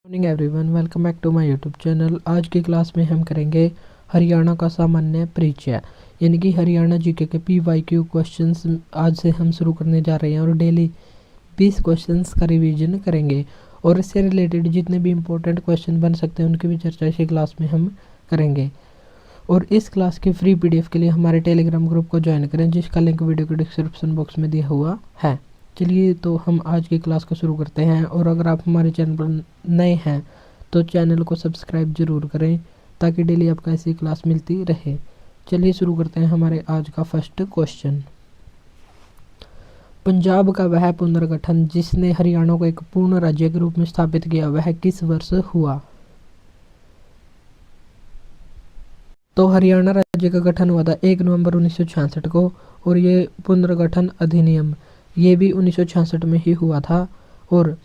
Morning everyone, welcome back to my YouTube channel. आज की class में हम करेंगे हरियाणा का सामान्य परिचय, यानी कि हरियाणा जीके के PYQ क्वेश्चंस आज से हम शुरू करने जा रहे हैं और डेली 20 क्वेश्चंस का रिवीजन करेंगे और इससे रिलेटेड जितने भी इंपॉर्टेंट क्वेश्चन बन सकते हैं उनकी भी चर्चा इसी क्लास में हम करेंगे। और इस क्लास के फ्री PDF के लिए हमारे टेलीग्राम ग्रुप को ज्वाइन करें, जिसका लिंक वीडियो के डिस्क्रिप्शन बॉक्स में दिया हुआ है। चलिए तो हम आज की क्लास को शुरू करते हैं। और अगर आप हमारे चैनल पर नए हैं तो चैनल को सब्सक्राइब जरूर करें ताकि डेली आपको ऐसी क्लास मिलती रहे। चलिए शुरू करते हैं हमारे आज का फर्स्ट क्वेश्चन। पंजाब का वह पुनर्गठन जिसने हरियाणा को एक पूर्ण राज्य के रूप में स्थापित किया वह किस वर्ष हुआ? तो हरियाणा राज्य का गठन हुआ था 1 नवंबर 1966 को और ये पुनर्गठन अधिनियम ये भी 1966 में ही हुआ था। और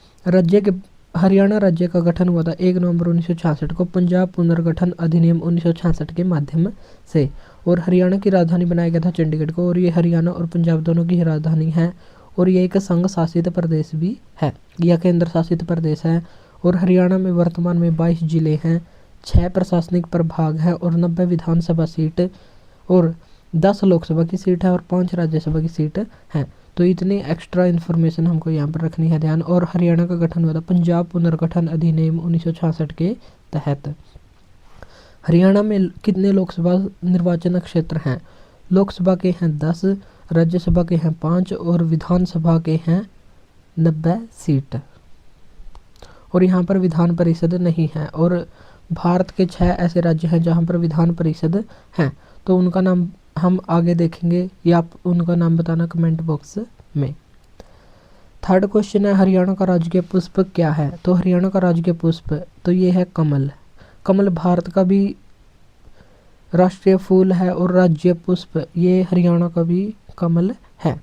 हरियाणा राज्य का गठन हुआ था 1 नवंबर 1966 को पंजाब पुनर्गठन अधिनियम 1966 के माध्यम से। और हरियाणा की राजधानी बनाया गया था चंडीगढ़ को। और ये हरियाणा और पंजाब दोनों की राजधानी है और ये एक संघ शासित प्रदेश भी है या केंद्र शासित प्रदेश है। और हरियाणा में वर्तमान में 22 जिले हैं, 6 प्रशासनिक प्रभाग है और 90 विधानसभा सीट और 10 लोकसभा की सीट है और 5 राज्यसभा की सीट है। तो इतनी एक्स्ट्रा इन्फॉर्मेशन हमको यहाँ पर रखनी है ध्यान। और हरियाणा का गठन हुआ था पंजाब पुनर्गठन अधिनियम 1966 के तहत। हरियाणा में कितने लोकसभा निर्वाचन क्षेत्र हैं? लोकसभा के हैं 10, राज्यसभा के हैं 5 और विधानसभा के हैं 90 सीट। और यहाँ पर विधान परिषद नहीं है। और भारत के 6 ऐसे राज्य हैं जहाँ पर विधान परिषद हैं, तो उनका नाम हम आगे देखेंगे या आप उनका नाम बताना कमेंट बॉक्स में। थर्ड क्वेश्चन है हरियाणा का राजकीय पुष्प क्या है? तो हरियाणा का राजकीय पुष्प तो ये है कमल। कमल भारत का भी राष्ट्रीय फूल है और राज्य पुष्प ये हरियाणा का भी कमल है।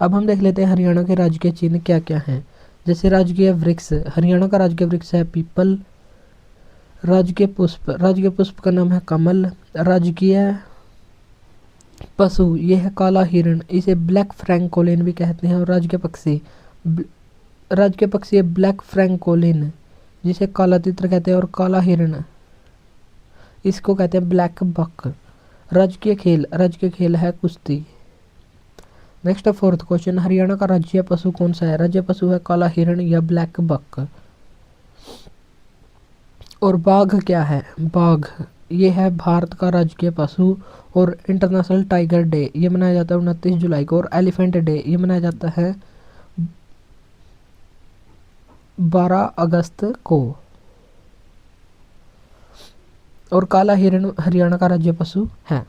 अब हम देख लेते हैं हरियाणा के राजकीय चिन्ह क्या क्या हैं। जैसे राजकीय वृक्ष, हरियाणा का राजकीय वृक्ष है पीपल। राजकीय पुष्प का नाम है कमल। राजकीय पशु ये है काला हिरण, इसे ब्लैक फ्रैंकोलिन भी कहते हैं। और राजकीय पक्षी है ब्लैक फ्रैंकोलिन, जिसे काला तितर कहते हैं। और काला हिरण इसको कहते हैं ब्लैक बक। राजकीय खेल है कुश्ती। नेक्स्ट फोर्थ क्वेश्चन, हरियाणा का राज्य पशु कौन सा है? राज्य पशु है काला हिरण या ब्लैक बक। और बाघ क्या है? बाघ ये है भारत का राजकीय पशु। और इंटरनेशनल टाइगर डे ये मनाया जाता है 29 जुलाई को। और एलिफेंट डे ये मनाया जाता है 12 अगस्त को। और काला हिरण हरियाणा का राज्य पशु है।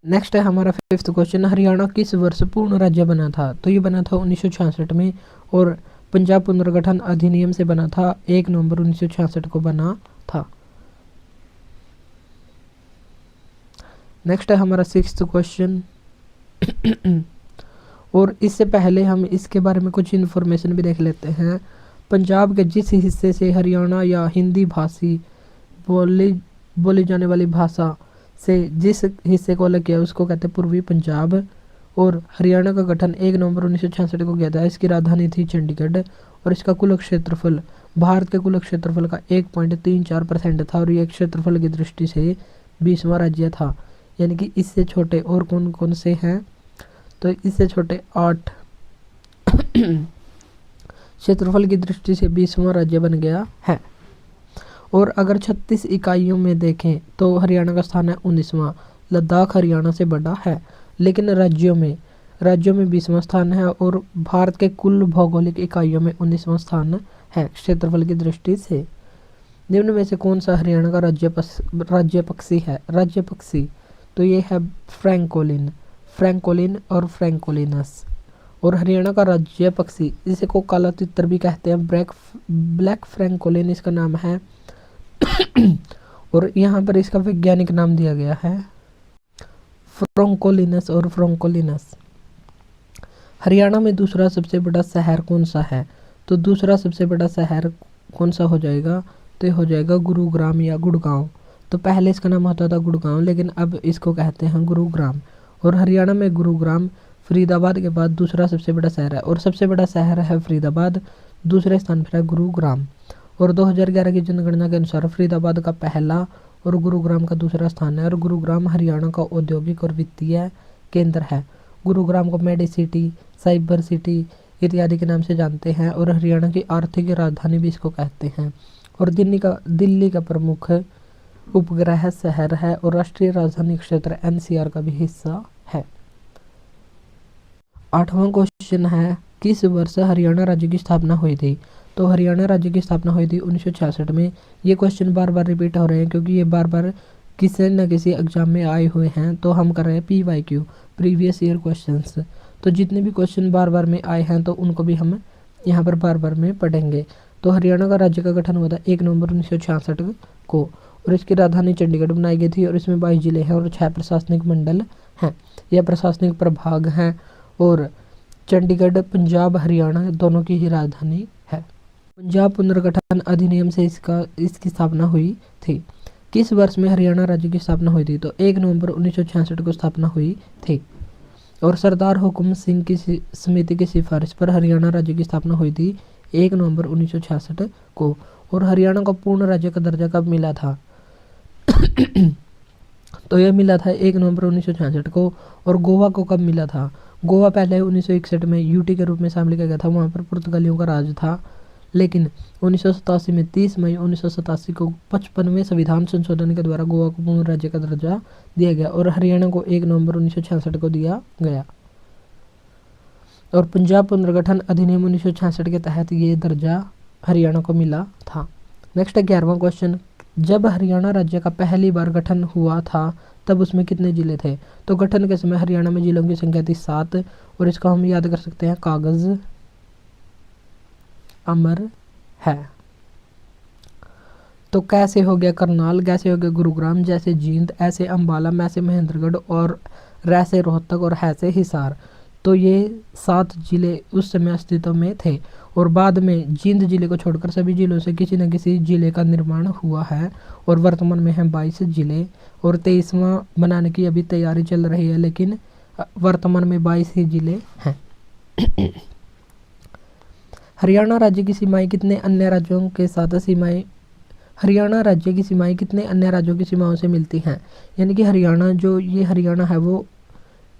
नेक्स्ट है हमारा फिफ्थ क्वेश्चन, हरियाणा किस वर्ष पूर्ण राज्य बना था? तो ये बना था 1966 में। और पंजाब पुनर्गठन अधिनियम से बना था 1 नवंबर 1966 को बना था। नेक्स्ट है हमारा सिक्स्थ क्वेश्चन और इससे पहले हम इसके बारे में कुछ इन्फॉर्मेशन भी देख लेते हैं। पंजाब के जिस हिस्से से हरियाणा या हिंदी भाषी बोली जाने वाली भाषा से जिस हिस्से को अलग किया उसको कहते हैं पूर्वी पंजाब। और हरियाणा का गठन 1 नवंबर 1966 को किया था। इसकी राजधानी थी चंडीगढ़ और इसका कुल क्षेत्रफल भारत के कुल क्षेत्रफल का 1.34% था। और ये क्षेत्रफल की दृष्टि से 20वां राज्य था। यानी कि इससे छोटे और कौन कौन से हैं? तो इससे छोटे 8 क्षेत्रफल की दृष्टि से 20वां राज्य बन गया है। और अगर 36 इकाइयों में देखें तो हरियाणा का स्थान है 19वां। लद्दाख हरियाणा से बड़ा है, लेकिन राज्यों में 20वां स्थान है। और भारत के कुल भौगोलिक इकाइयों में 19वां स्थान है क्षेत्रफल की दृष्टि से। निम्न में से कौन सा हरियाणा का राज्य पक्षी है? राज्य पक्षी तो ये है फ्रैंकोलिन और फ्रैंकोलिनस। और हरियाणा का राज्य पक्षी जिसे को काला तितर भी कहते हैं ब्लैक फ्रैंकोलिन इसका नाम है। और यहाँ पर इसका वैज्ञानिक नाम दिया गया है फ्रैंकोलिनस और फ्रैंकोलिनस। हरियाणा में दूसरा सबसे बड़ा शहर कौन सा है? तो दूसरा सबसे बड़ा शहर कौन सा हो जाएगा? तो हो जाएगा गुरुग्राम या गुड़गांव। तो पहले इसका नाम होता था गुड़गांव, लेकिन अब इसको कहते हैं गुरुग्राम। और हरियाणा में गुरुग्राम फरीदाबाद के बाद दूसरा सबसे बड़ा शहर है। और सबसे बड़ा शहर है फरीदाबाद, दूसरे स्थान पर है गुरुग्राम। और 2011 की जनगणना के अनुसार फरीदाबाद का पहला और गुरुग्राम का दूसरा स्थान है। और गुरुग्राम हरियाणा का औद्योगिक और वित्तीय केंद्र है। गुरुग्राम को मेडिसिटी, साइबर सिटी इत्यादि के नाम से जानते हैं और हरियाणा की आर्थिक राजधानी भी इसको कहते हैं। और दिल्ली का प्रमुख उपग्रह शहर है और राष्ट्रीय राजधानी क्षेत्र एनसीआर का भी हिस्सा है। 8वां क्वेश्चन है, किस वर्ष हरियाणा राज्य की स्थापना हुई थी? तो हरियाणा राज्य की स्थापना हुई थी 1966 में। ये क्वेश्चन बार बार रिपीट हो रहे हैं क्योंकि ये बार बार किसी न किसी एग्जाम में आए हुए हैं, तो हम कर रहे हैं PYQ, प्रीवियस ईयर क्वेश्चंस। तो जितने भी क्वेश्चन बार बार में आए हैं तो उनको भी हम यहाँ पर बार बार में पढ़ेंगे। तो हरियाणा का राज्य का गठन हुआ था 1 नवंबर 1966 को और इसकी राजधानी चंडीगढ़ बनाई गई थी और इसमें 22 जिले हैं और 6 प्रशासनिक मंडल हैं या प्रशासनिक प्रभाग हैं। और चंडीगढ़ पंजाब हरियाणा दोनों की ही राजधानी है। पंजाब पुनर्गठन अधिनियम से इसकी स्थापना हुई थी। किस वर्ष में हरियाणा राज्य की स्थापना हुई थी? तो 1 नवंबर 1966 को स्थापना हुई थी। और सरदार हुकुम सिंह की समिति की सिफारिश पर हरियाणा राज्य की स्थापना हुई थी 1 नवंबर 1966 को। और हरियाणा को पूर्ण राज्य का दर्जा कब मिला था? तो यह मिला था 1 नवंबर 1966 को। और गोवा को कब मिला था? गोवा पहले 1961 में यूटी के रूप में शामिल किया गया था, वहाँ पर पुर्तगालियों का राज था। लेकिन 1987 में 30 मई 1987 को 55वें संविधान संशोधन के द्वारा गोवा को पूर्ण राज्य का दर्जा दिया गया और हरियाणा को 1 नवंबर 1966 को दिया गया। और पंजाब पुनर्गठन अधिनियम 1966 के तहत ये दर्जा हरियाणा को मिला था। नेक्स्ट 11वां क्वेश्चन, जब हरियाणा राज्य का पहली बार गठन हुआ था तब उसमें कितने जिले थे? तो गठन के समय हरियाणा में जिलों की संख्या थी 7 और इसका हम याद कर सकते हैं, कागज अमर है। तो कैसे हो गया करनाल, कैसे हो गया गुरुग्राम, जैसे जींद, ऐसे अंबाला, मैसे महेंद्रगढ़ और रैसे रोहतक और हैसे हिसार। तो ये 7 जिले उस समय अस्तित्व में थे और बाद में जींद जिले को छोड़कर सभी जिलों से किसी न किसी जिले का निर्माण हुआ है और वर्तमान में है 22 जिले और 23वां बनाने की अभी तैयारी चल रही है, लेकिन वर्तमान में 22 ही जिले हैं। हरियाणा राज्य की सीमाएं कितने अन्य राज्यों के साथ हरियाणा राज्य की सीमाएं कितने अन्य राज्यों की सीमाओं से मिलती हैं? यानी कि हरियाणा है वो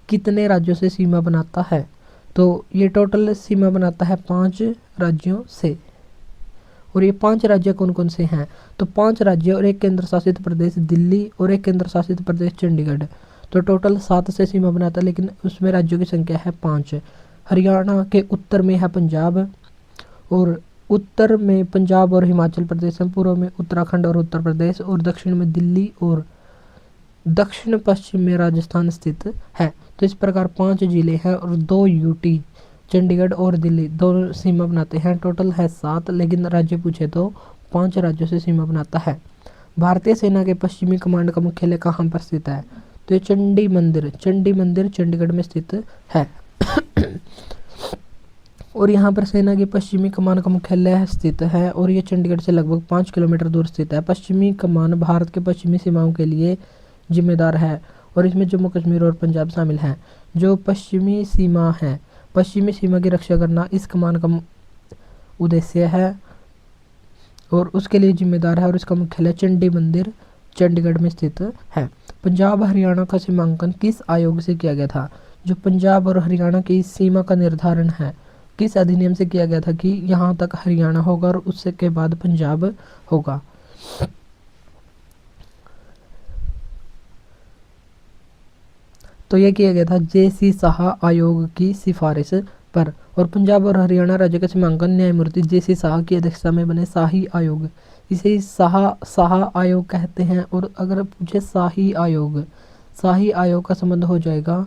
कितने राज्यों से सीमा बनाता है? तो ये टोटल सीमा बनाता है 5 राज्यों से। और ये 5 राज्य कौन कौन से हैं? तो 5 राज्य और एक केंद्र शासित प्रदेश दिल्ली और एक केंद्र शासित प्रदेश चंडीगढ़। तो टोटल 7 से सीमा बनाता है, लेकिन उसमें राज्यों की संख्या है 5। हरियाणा के उत्तर में है पंजाब और उत्तर में पंजाब और हिमाचल प्रदेश है, पूर्व में उत्तराखंड और उत्तर प्रदेश और दक्षिण में दिल्ली और दक्षिण पश्चिम में राजस्थान स्थित है। तो इस प्रकार 5 जिले हैं और 2 यूटी चंडीगढ़ और दिल्ली दोनों सीमा बनाते हैं। टोटल है 7, लेकिन राज्य पूछे तो 5 राज्यों से सीमा बनाता है। भारतीय सेना के पश्चिमी कमांड का मुख्यालय कहाँ पर स्थित है? तो ये चंडी मंदिर चंडीगढ़ में स्थित है। और यहाँ पर सेना की पश्चिमी कमान का मुख्यालय स्थित है और ये चंडीगढ़ से लगभग 5 किलोमीटर दूर स्थित है। पश्चिमी कमान भारत के पश्चिमी सीमाओं के लिए जिम्मेदार है और इसमें जम्मू कश्मीर और पंजाब शामिल हैं। जो पश्चिमी सीमा की रक्षा करना इस कमान का उद्देश्य है और उसके लिए जिम्मेदार है और इसका मुख्यालय चंडी मंदिर चंडीगढ़ में स्थित है। पंजाब हरियाणा का सीमांकन किस आयोग से किया गया था? जो पंजाब और हरियाणा की सीमा का निर्धारण है किस अधिनियम से किया गया था कि यहाँ तक हरियाणा होगा और उससे के बाद पंजाब होगा? तो यह किया गया था JC शाह आयोग की सिफारिश पर। और पंजाब और हरियाणा राज्य का सीमांकन न्यायमूर्ति JC शाह की अध्यक्षता में बने शाही आयोग, इसे शाह आयोग कहते हैं। और अगर पूछे शाही आयोग का संबंध हो जाएगा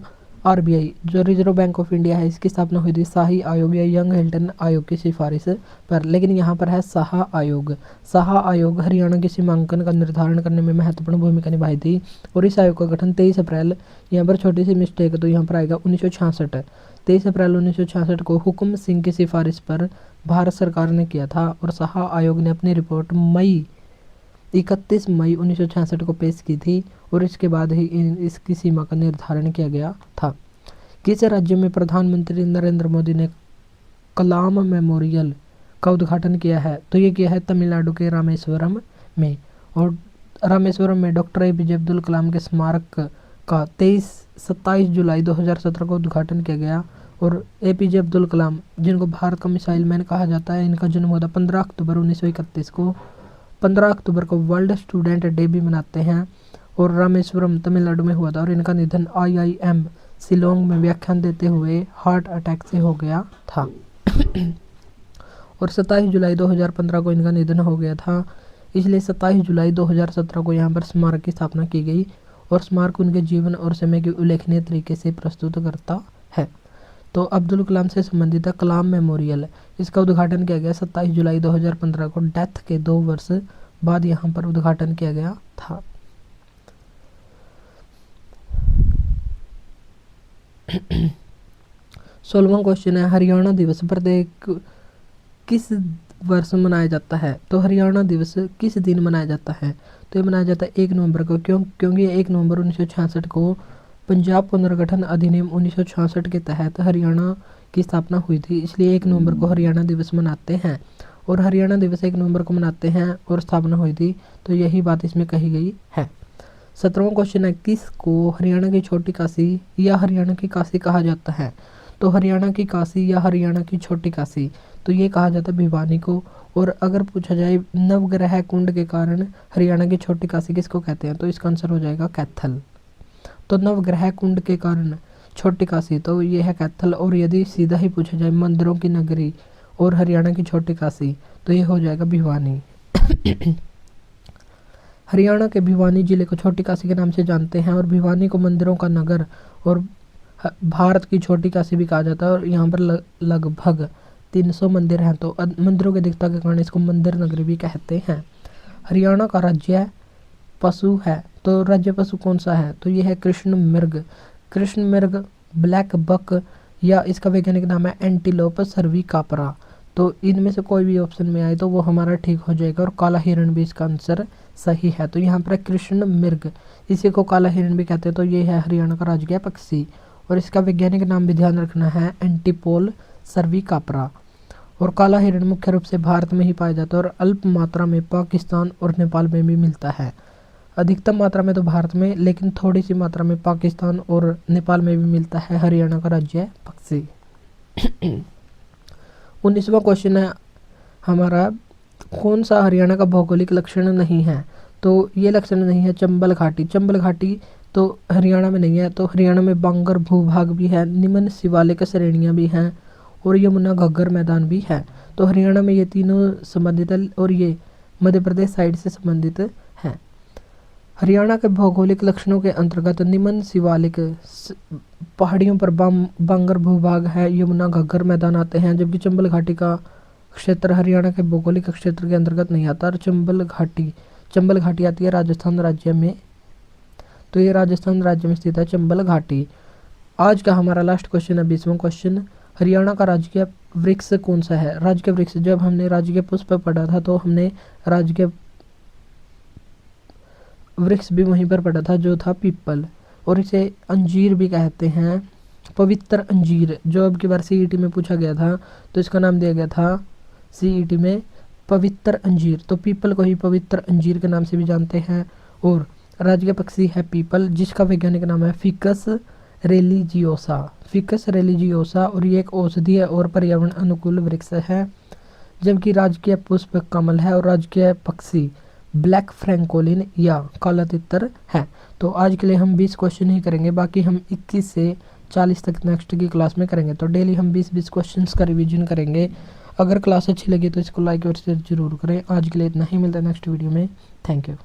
RBI जो रिजर्व बैंक ऑफ इंडिया है, इसकी स्थापना हुई थी शाही आयोग या यंग हिल्टन आयोग की सिफारिश पर, लेकिन यहाँ पर है शाह आयोग हरियाणा के सीमांकन का निर्धारण करने में महत्वपूर्ण भूमिका निभाई थी। और इस आयोग का गठन 23 अप्रैल, यहाँ पर छोटी सी मिस्टेक है तो यहाँ पर आएगा 1966, 23 अप्रैल 1966 को हुकुम सिंह की सिफारिश पर भारत सरकार ने किया था। और शाह आयोग ने अपनी रिपोर्ट 31 मई 1966 को पेश की थी और इसके बाद ही इसकी सीमा का निर्धारण किया गया था। किस राज्य में प्रधानमंत्री नरेंद्र मोदी ने कलाम मेमोरियल का उद्घाटन किया है? तो ये किया है तमिलनाडु के रामेश्वरम में। और रामेश्वरम में डॉक्टर APJ अब्दुल कलाम के स्मारक का 27 जुलाई 2017 को उद्घाटन किया गया। और APJ अब्दुल कलाम, जिनको भारत का मिसाइल मैन कहा जाता है, इनका जन्म हुआ था 15 अक्टूबर 1931 को। 15 अक्टूबर को वर्ल्ड स्टूडेंट डे भी मनाते हैं। और रामेश्वरम तमिलनाडु में हुआ था। और इनका निधन IIM शिलोंग में व्याख्यान देते हुए हार्ट अटैक से हो गया था। और 27 जुलाई 2015 को इनका निधन हो गया था, इसलिए 27 जुलाई 2017 को यहाँ पर स्मारक की स्थापना की गई। और स्मारक उनके जीवन और समय की उल्लेखनीय तरीके से प्रस्तुत करता है। तो अब्दुल कलाम से संबंधित है कलाम मेमोरियल, इसका उद्घाटन किया गया 27 जुलाई 2015 को। डेथ के 2 वर्ष बाद यहाँ पर उद्घाटन किया गया था। सोलहवां क्वेश्चन है, हरियाणा दिवस प्रत्येक किस वर्ष मनाया जाता है? तो हरियाणा दिवस किस दिन मनाया जाता है? तो ये मनाया जाता है 1 नवंबर को। क्योंकि 1 नवंबर 1966 को पंजाब पुनर्गठन अधिनियम 1966 के तहत हरियाणा की स्थापना हुई थी, इसलिए 1 नवंबर को हरियाणा दिवस मनाते हैं। और हरियाणा दिवस 1 नवंबर को मनाते हैं और स्थापना हुई थी, तो यही बात इसमें कही गई है। 17वां क्वेश्चन है, किसको हरियाणा की छोटी काशी या हरियाणा की काशी कहा जाता है? तो हरियाणा की काशी या हरियाणा की छोटी काशी, तो ये कहा जाता है भिवानी को। और अगर पूछा जाए नवग्रह कुंड के कारण हरियाणा की छोटी काशी किसको कहते हैं? तो इसका आंसर हो जाएगा कैथल। तो नवग्रह कुंड के कारण छोटी काशी, तो ये है कैथल। और यदि सीधा ही पूछा जाए मंदिरों की नगरी और हरियाणा की छोटी काशी, तो ये हो जाएगा भिवानी। हरियाणा के भिवानी जिले को छोटी काशी के नाम से जानते हैं। और भिवानी को मंदिरों का नगर और भारत की छोटी काशी भी कहा जाता है। और यहाँ पर लगभग 300 मंदिर हैं, तो मंदिरों की अधिकता के कारण इसको मंदिर नगरी भी कहते हैं। हरियाणा का राज्य पशु है, तो राज्य पशु कौन सा है? तो ये है कृष्ण मृग। कृष्ण मृग, ब्लैक बक, या इसका वैज्ञानिक नाम है एंटीलोप सर्विकापरा। तो इनमें से कोई भी ऑप्शन में आए तो वो हमारा ठीक हो जाएगा। और काला हिरण भी इसका आंसर सही है। तो यहाँ पर कृष्ण मृग, इसी को काला हिरण भी कहते हैं। तो ये है हरियाणा का राजकीय पक्षी। और इसका वैज्ञानिक नाम भी ध्यान रखना है, एंटीपोल सर्विकापरा। और काला हिरण मुख्य रूप से भारत में ही पाया जाता है और अल्प मात्रा में पाकिस्तान और नेपाल में भी मिलता है। अधिकतम मात्रा में तो भारत में, लेकिन थोड़ी सी मात्रा में पाकिस्तान और नेपाल में भी मिलता है हरियाणा का राज्य पक्षी। 19वां क्वेश्चन है हमारा, कौन सा हरियाणा का भौगोलिक लक्षण नहीं है? तो ये लक्षण नहीं है चंबल घाटी। चंबल घाटी तो हरियाणा में नहीं है। तो हरियाणा में बांगर भूभाग भी है, निम्न शिवालिक श्रेणियाँ भी हैं और यमुना घग्गर मैदान भी है। तो हरियाणा में ये तीनों संबंधित है और ये मध्य प्रदेश साइड से संबंधित हैं। हरियाणा के भौगोलिक लक्षणों के अंतर्गत निम्न शिवालिक पहाड़ियों पर बांगर भूभाग है, यमुना घग्गर मैदान आते हैं, जबकि चंबल घाटी का क्षेत्र हरियाणा के भौगोलिक क्षेत्र के अंतर्गत नहीं आता। और चंबल घाटी आती है राजस्थान राज्य में। तो ये राजस्थान राज्य में स्थित है चंबल घाटी। आज का हमारा लास्ट क्वेश्चन है 20वां क्वेश्चन, हरियाणा का राजकीय वृक्ष कौन सा है? राजकीय वृक्ष, जब हमने राजकीय पुष्प पढ़ा था तो हमने राजकीय वृक्ष भी वहीं पर पढ़ा था, जो था पीपल। और इसे अंजीर भी कहते हैं, पवित्र अंजीर, जो अब की बार CET में पूछा गया था, तो इसका नाम दिया गया था CET में पवित्र अंजीर। तो पीपल को ही पवित्र अंजीर के नाम से भी जानते हैं। और राजकीय पक्षी है पीपल, जिसका वैज्ञानिक नाम है फिकस रेलिजियोसा। फिकस रेलिजियोसा, और ये एक औषधीय और पर्यावरण अनुकूल वृक्ष है। जबकि राजकीय पुष्प कमल है और राजकीय पक्षी ब्लैक फ्रैंकोलिन या काला तितर है। तो आज के लिए हम 20 क्वेश्चन ही करेंगे, बाकी हम 21 से 40 तक नेक्स्ट की क्लास में करेंगे। तो डेली हम 20-20 क्वेश्चंस का रिवीजन करेंगे। अगर क्लास अच्छी लगी तो इसको लाइक और शेयर जरूर करें। आज के लिए इतना ही, मिलता है नेक्स्ट वीडियो में। Thank you.